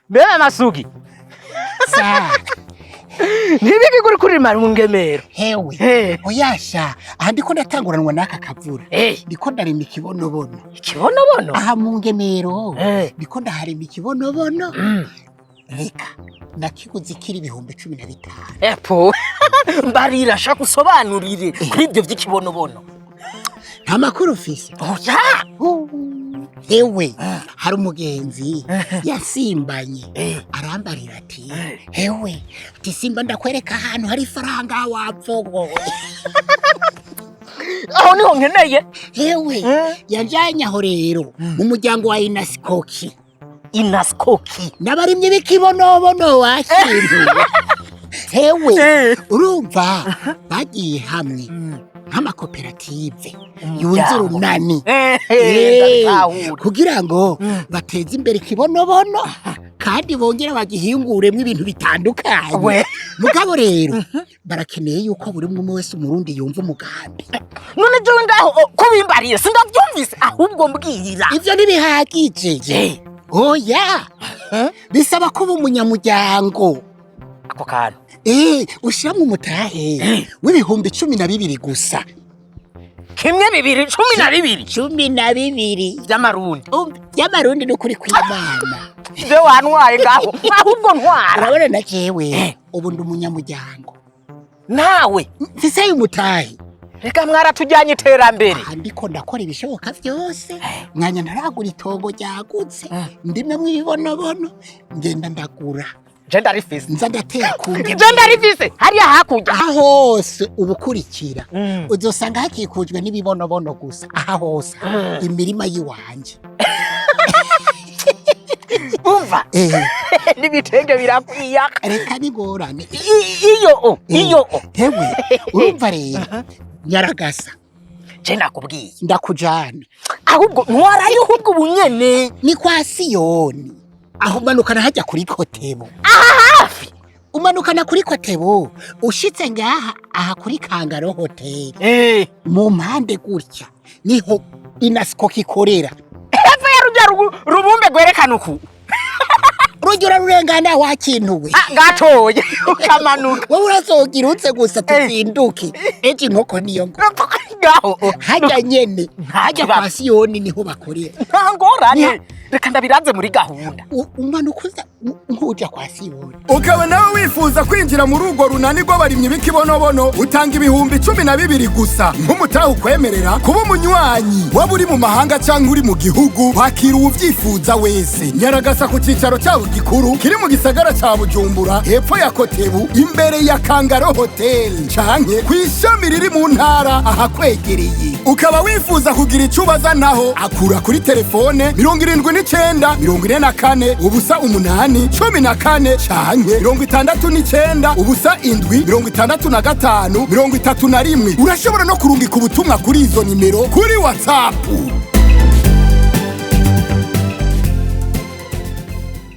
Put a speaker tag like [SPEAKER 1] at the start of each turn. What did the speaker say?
[SPEAKER 1] Bea masugi.
[SPEAKER 2] Sa.
[SPEAKER 1] Nibiki kuri kurima mu ngemero.
[SPEAKER 2] Hewe. Oyasha, aha ndiko ndatanguranwa n'aka kavura. Ndiko ndarima ikibonobono.
[SPEAKER 1] Ikibonobono?
[SPEAKER 2] Aha mu ngemero. Ndiko ndaharima ikibonobono. Reka nakiguze kiri ibihumbi 15.
[SPEAKER 1] Epo. Mbarira shaka usobanurire kuri ibyo by'ikibonobono.
[SPEAKER 2] Nta makuru ufise.
[SPEAKER 1] Oya.
[SPEAKER 2] Hewe, hari umugenzi yasimbanye arambarira ati hewe tisimba ndakwereka ahantu hari faranga wapfogo.
[SPEAKER 1] Aho niho nkeneye.
[SPEAKER 2] Hewe yajanye aho rero mu muryango wa Inaskoki.
[SPEAKER 1] Inaskoki
[SPEAKER 2] Nabarimye bikibonobono wakintu. Hewe urumva bagiye hamwe nk'amakoperative yunze urunani kugira ngo bateze imbere ikibonobono kandi bongera bagihinguremo ibintu bitandukanye. Mugabo rero barakeneye yuko buri umwe wese umurundi yumva umugambi.
[SPEAKER 1] None je ngaho kubimbariye sindavyumvise ahubwo mbwirira.
[SPEAKER 2] Ivyo ntibihagije. Oya. Bisaba kuba umunyamuryango.
[SPEAKER 1] Ako kantu.
[SPEAKER 2] Ushiramwe umutahe w'ibihumbi 12 gusa.
[SPEAKER 1] Kimwe 12
[SPEAKER 2] 12
[SPEAKER 1] by'amarundi.
[SPEAKER 2] By'amarundi n'ukuri kw'Imana.
[SPEAKER 1] Je wantwaye ngaho ahubwo ntwara.
[SPEAKER 2] Urabona na jewe ubu ndi umunyamuryango.
[SPEAKER 1] Nawe
[SPEAKER 2] mfise umutahe.
[SPEAKER 1] Reka mwaratujyanye iterambere.
[SPEAKER 2] Ndiko ndakora ibishoboka byose. Mwanya ntaragura itongo ryagutse. Ndimwe ibibonobono ngenda ndagura.
[SPEAKER 1] Jenda rifise.
[SPEAKER 2] Nza ndatera kunge.
[SPEAKER 1] Jenda rifise. Hariya hakurya.
[SPEAKER 2] Aha hose ubukurikira. Uzosanga hakikujwe n'ibibonobono gusa. Aha hose. Imirima yiwanje.
[SPEAKER 1] Umva. Nibitenge birakwiya.
[SPEAKER 2] Reka nigorane.
[SPEAKER 1] Iyo.
[SPEAKER 2] Hewe, urumva rero. Nyaragasa.
[SPEAKER 1] Je nakubwiye.
[SPEAKER 2] Ndakujana.
[SPEAKER 1] Ahubwo ntwarayo ahubwo bunyene.
[SPEAKER 2] Ni kwa Siyoni. Aho umanukana hajya kuri Kotebo.
[SPEAKER 1] Hafi.
[SPEAKER 2] Umanukana kuri Kotebo, ushitse ngaha aha kuri Kangaro Hotel. Mu mpande gutya niho Inaskoki ikorera.
[SPEAKER 1] Hepfo ya rujya rubumbe gwerekana uku.
[SPEAKER 2] Rujya rurengana wakintuwe.
[SPEAKER 1] Gatoye ukamanuka.
[SPEAKER 2] Wowe urazogirutse gusa tuzinduke. Eje inkoko niyo ngo.
[SPEAKER 1] Gaho.
[SPEAKER 2] Hajya nyene. Hajya kwa Siyoni niho bakorera.
[SPEAKER 1] Ntangorane. Reka ndabiranze muri gahunda.
[SPEAKER 2] Umanukuza nkuja kwa Siyoni.
[SPEAKER 3] Ukaba nawe wifuza kwinjira muri urwo runani rw'abarimyi b'ikibonobono utanga ibihumbi 12 gusa. Nk'umutahe ukwemerera kuba umunywanyi waba uri mu mahanga cyangwa uri mu gihugu wakira uwuvyifuza wese. Nyaragasa ku cicaro cyabo gikuru kiri mu gisagara ca Bujumbura hepfo ya Kotebu imbere ya Kangaro Hotel canke kw'ishami riri mu ntara ahakwegereye. Ukaba wifuza kugira icubaza naho akura kuri telefone 79 44 ubusa 8 14 canke 69 ubusa 7 65 31. Urashobora no kurungika ubutumwa kuri izo nimero kuri WhatsApp.